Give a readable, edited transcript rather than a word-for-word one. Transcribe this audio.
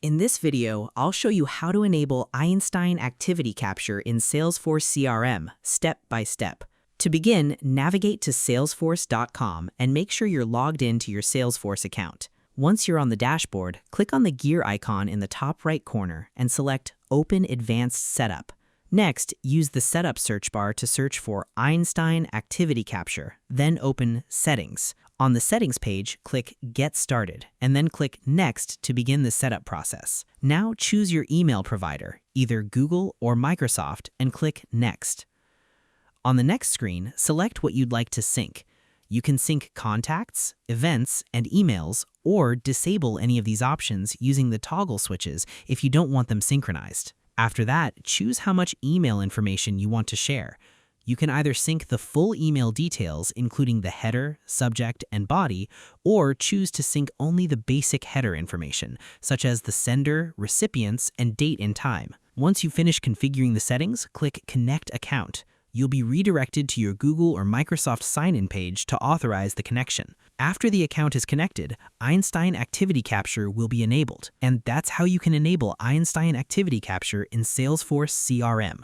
In this video, I'll show you how to enable Einstein activity capture in Salesforce CRM step by step. To begin, navigate to salesforce.com and make sure you're logged into your Salesforce account. Once you're on the dashboard, click on the gear icon in the top right corner and select Open Advanced Setup. Next, use the Setup search bar to search for Einstein Activity Capture, then open Settings. On the Settings page, click Get Started, and then click Next to begin the setup process. Now choose your email provider, either Google or Microsoft, and click Next. On the next screen, select what you'd like to sync. You can sync contacts, events, and emails, or disable any of these options using the toggle switches if you don't want them synchronized. After that, choose how much email information you want to share. You can either sync the full email details, including the header, subject, and body, or choose to sync only the basic header information, such as the sender, recipients, and date and time. Once you finish configuring the settings, click Connect Account. You'll be redirected to your Google or Microsoft sign-in page to authorize the connection. After the account is connected, Einstein Activity Capture will be enabled, and that's how you can enable Einstein Activity Capture in Salesforce CRM.